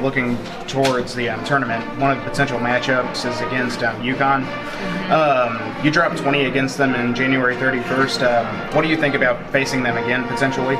Looking towards the tournament, one of the potential matchups is against UConn. You dropped 20 against them in January 31st. What do you think about facing them again, potentially?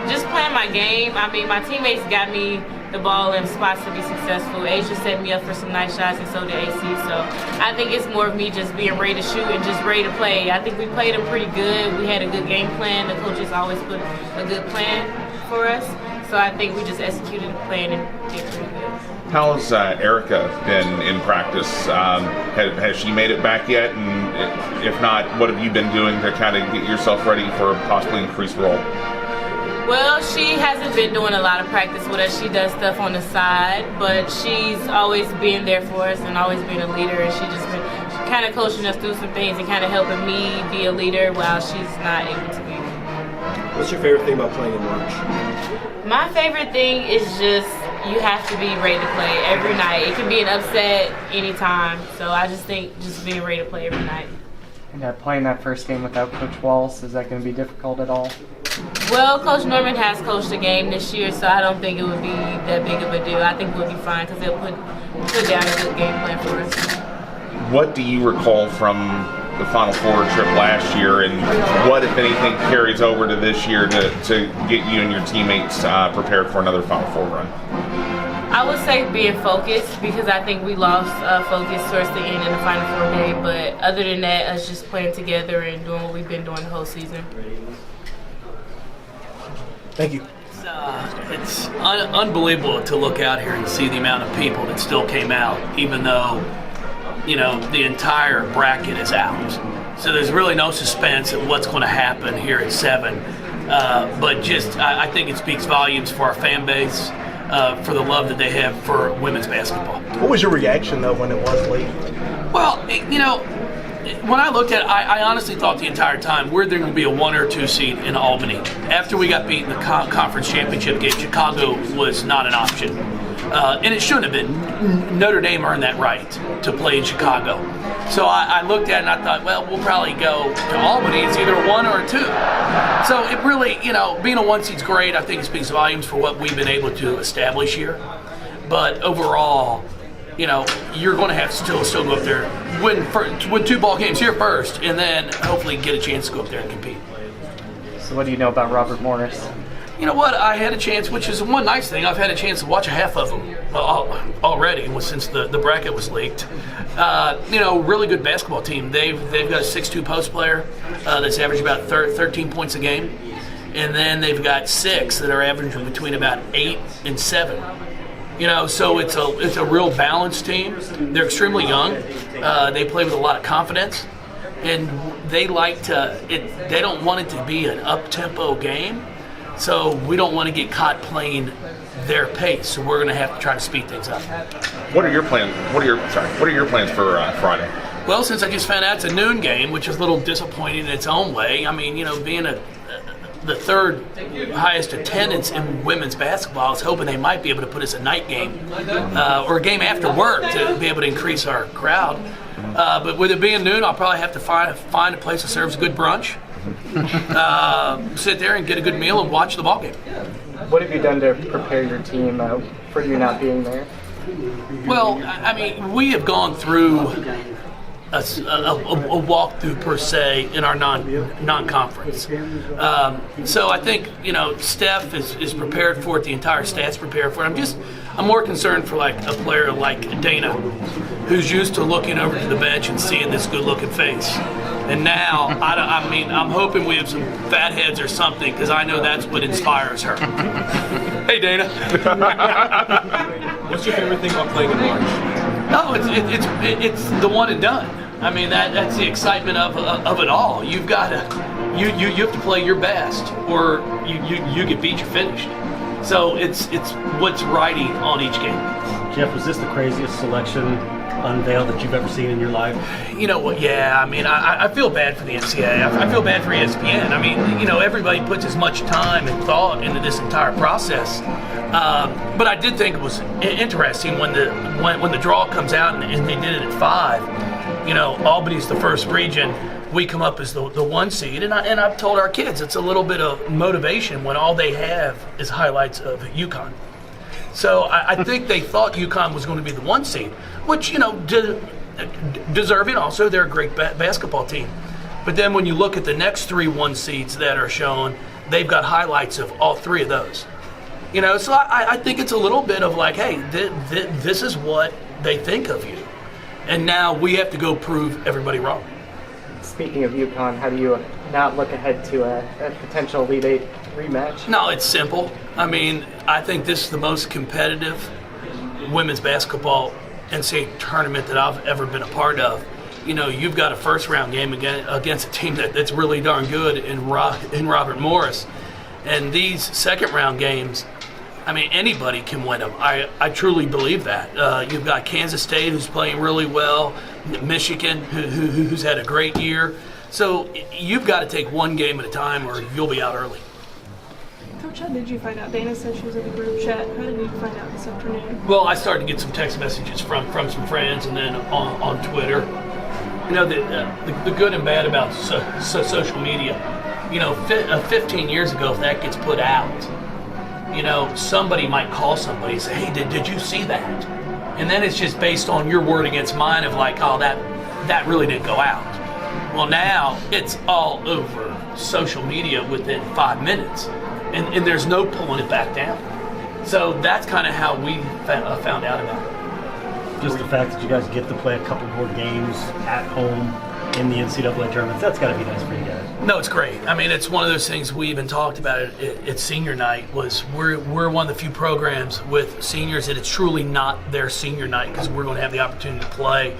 Just playing my game. I mean, my teammates got me the ball in spots to be successful. Asia set me up for some nice shots, and so did AC. So I think it's more of me just being ready to shoot and just ready to play. I think we played them pretty good. We had a good game plan. The coaches always put a good plan for us. So I think we just executed the plan and did pretty good. How's Erica been in practice? Has she made it back yet? And if not, what have you been doing to kind of get yourself ready for a possibly increased role? Well, she hasn't been doing a lot of practice with us. She does stuff on the side, but she's always been there for us and always been a leader. And she just been kind of coaching us through some things and kind of helping me be a leader while she's not able to be. What's your favorite thing about playing in March? My favorite thing is just you have to be ready to play every night. It can be an upset anytime. So I just think just being ready to play every night. And playing that first game without Coach Walz, is that going to be difficult at all? Well, Coach Norman has coached a game this year, so I don't think it would be that big of a deal. I think we'll be fine because they'll put down a good game plan for us. What do you recall from the Final Four trip last year, and what, if anything, carries over to this year to get you and your teammates prepared for another Final Four run? I would say being focused, because I think we lost focus towards the end in the Final Four game. But other than that, us just playing together and doing what we've been doing the whole season. Thank you. It's unbelievable to look out here and see the amount of people that still came out, even though, you know, the entire bracket is out. So there's really no suspense of what's going to happen here at 7. But just, I think it speaks volumes for our fan base, for the love that they have for women's basketball. What was your reaction, though, when it was late? Well, you know, when I looked at it, I honestly thought the entire time we're going to be a 1 or 2 seed in Albany. After we got beat in the conference championship game, Chicago was not an option. And it shouldn't have been. Notre Dame earned that right to play in Chicago. So I looked at it and I thought, well, we'll probably go to Albany. It's either a 1 or a 2. So it really, you know, being a 1 seed's great. I think it speaks volumes for what we've been able to establish here. But overall, you know, you're going to have to still go up there, win 2 ball games here first, and then hopefully get a chance to go up there and compete. So what do you know about Robert Morris? You know what? I had a chance, which is one nice thing. I've had a chance to watch a half of them already since the bracket was leaked. You know, really good basketball team. They've got a 6'2" post player that's averaging about 13 points a game, and then they've got 6 that are averaging between about 8 and 7. You know, so it's a real balanced team. They're extremely young. They play with a lot of confidence, and they like to. They don't want it to be an up-tempo game. So we don't want to get caught playing their pace. So we're going to have to try to speed things up. What are your plans? What are your plans for Friday? Well, since I just found out it's a noon game, which is a little disappointing in its own way. I mean, you know, being the third highest attendance in women's basketball, I was hoping they might be able to put us a night game or a game after work to be able to increase our crowd. But with it being noon, I'll probably have to find a place that serves a good brunch. Sit there and get a good meal and watch the ball game. What have you done to prepare your team for you not being there? Well, I mean, we have gone through a walkthrough per se in our non-conference. So I think, you know, Steph is prepared for it. The entire staff's prepared for it. I'm more concerned for like a player like Dana, who's used to looking over to the bench and seeing this good-looking face. And now, I mean, I'm hoping we have some fat heads or something, because I know that's what inspires her. Hey, Dana. What's your favorite thing about playing in March? No, it's the one and done. I mean, that's the excitement of it all. You've got to you have to play your best, or you get beat, you're finished. So it's what's riding on each game. Jeff, was this the craziest selection unveiled that you've ever seen in your life? You know what? Yeah, I mean, I feel bad for the NCAA. I feel bad for ESPN. I mean, you know, everybody puts as much time and thought into this entire process. But I did think it was interesting when the draw comes out and they did it at 5. You know, Albany's the first region. We come up as the 1 seed, and I've told our kids it's a little bit of motivation when all they have is highlights of UConn. So I think they thought UConn was going to be the 1 seed, which, deserving also. They're a great basketball team. But then when you look at the next 3 1 seeds that are shown, they've got highlights of all 3 of those. So I think it's a little bit of like, hey, this is what they think of you. And now we have to go prove everybody wrong. Speaking of UConn, how do you not look ahead to a potential Elite Eight rematch? No, it's simple. I mean, I think this is the most competitive women's basketball NCAA tournament that I've ever been a part of. You've got a first-round game against a team that's really darn good in Robert Morris. And these second-round games, I mean, anybody can win them. I truly believe that. You've got Kansas State, who's playing really well, Michigan, who's had a great year. So you've got to take one game at a time or you'll be out early. Coach, how did you find out? Dana said she was in the group chat. How did you find out this afternoon? Well, I started to get some text messages from some friends and then on Twitter. The good and bad about social media. 15 years ago, if that gets put out, somebody might call somebody and say, hey, did you see that? And then it's just based on your word against mine of like, oh, that really didn't go out. Well, now it's all over social media within 5 minutes, and there's no pulling it back down. So that's kind of how we found out about it. Just the fact that you guys get to play a couple more games at home in the NCAA tournaments, that's got to be nice for you guys. No, it's great. I mean, it's one of those things we even talked about at senior night was we're one of the few programs with seniors that it's truly not their senior night because we're going to have the opportunity to play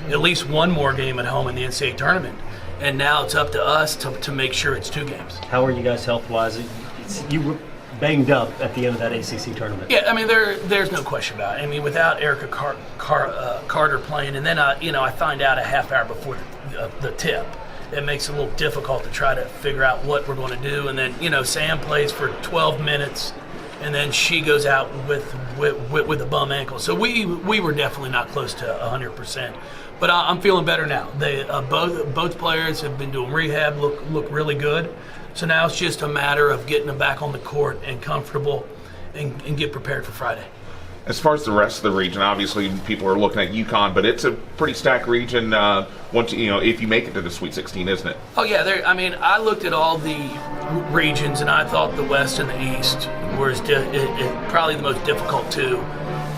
at least one more game at home in the NCAA tournament. And now it's up to us to make sure it's 2 games. How are you guys health-wise? You were banged up at the end of that ACC tournament. Yeah, I mean, there's no question about it. I mean, without Erica Carter playing, and then I find out a half hour before the tip. It makes it a little difficult to try to figure out what we're going to do. And then, Sam plays for 12 minutes, and then she goes out with a bum ankle. So we were definitely not close to 100%. But I'm feeling better now. They both players have been doing rehab, look really good. So now it's just a matter of getting them back on the court and comfortable and get prepared for Friday. As far as the rest of the region, obviously people are looking at UConn, but it's a pretty stacked region. Once if you make it to the Sweet 16, isn't it? Oh yeah, I looked at all the regions and I thought the West and the East was probably the most difficult two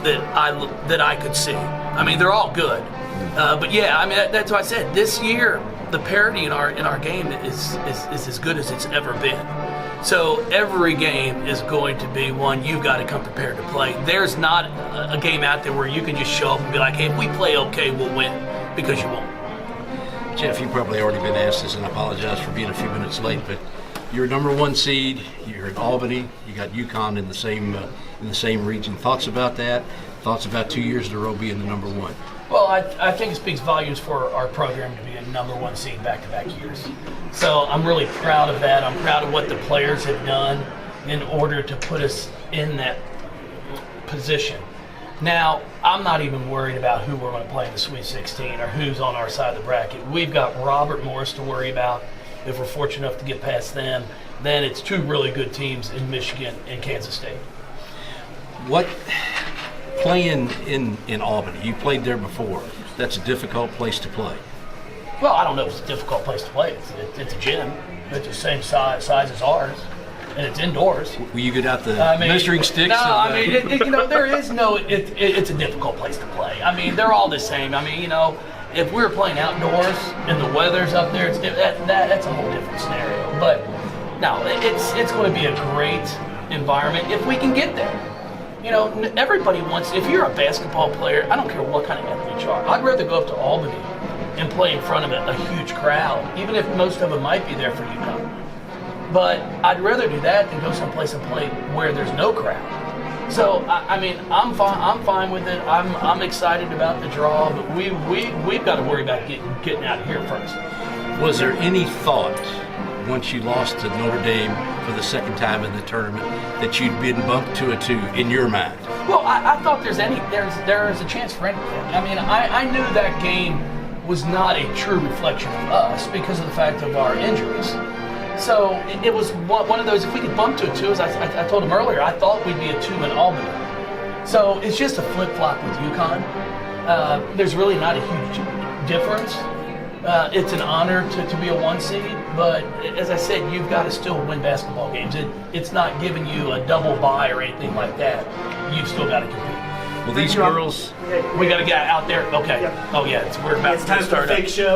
that I could see. I mean, they're all good, but yeah, I mean that's what I said. This year, the parity in our game is as good as it's ever been. So every game is going to be one you've got to come prepared to play. There's not a game out there where you can just show up and be like, hey, if we play okay, we'll win, because you won't. Jeff, you've probably already been asked this, and I apologize for being a few minutes late, but you're a number 1 seed. You're in Albany. You got UConn in the same region. Thoughts about that? Thoughts about 2 years in a row being the number 1? Well, I think it speaks volumes for our program to be a number 1 seed back-to-back years. So I'm really proud of that. I'm proud of what the players have done in order to put us in that position. Now, I'm not even worried about who we're going to play in the Sweet 16 or who's on our side of the bracket. We've got Robert Morris to worry about. If we're fortunate enough to get past them, then it's 2 really good teams in Michigan and Kansas State. Playing in Albany, you played there before. That's a difficult place to play. Well, I don't know if it's a difficult place to play. It's a gym. It's the same size as ours, and it's indoors. Will you get out the measuring sticks? No, there is no. It's a difficult place to play. I mean, they're all the same. I mean, if we were playing outdoors and the weather's up there, that's a whole different scenario. But no, it's going to be a great environment if we can get there. Everybody wants, if you're a basketball player, I don't care what kind of athlete you are, I'd rather go up to Albany and play in front of a huge crowd, even if most of them might be there for UConn. But I'd rather do that than go someplace and play where there's no crowd. So, I'm fine with it. I'm excited about the draw, but we've got to worry about getting out of here first. Was there any thought, once you lost to Notre Dame for the second time in the tournament, that you'd been bumped to a 2 in your mind? Well, I thought there is a chance for anything. I mean, I knew that game was not a true reflection of us because of the fact of our injuries. So it was one of those, if we could bump to a 2, as I told him earlier, I thought we'd be a 2 in Albany. So it's just a flip-flop with UConn. There's really not a huge difference. It's an honor to be a 1 seed, but as I said, you've got to still win basketball games. It's not giving you a double bye or anything like that. You've still got to compete. Well, these girls, We got to get out there. Okay. Yep. Oh yeah, we're about to start. Fake show.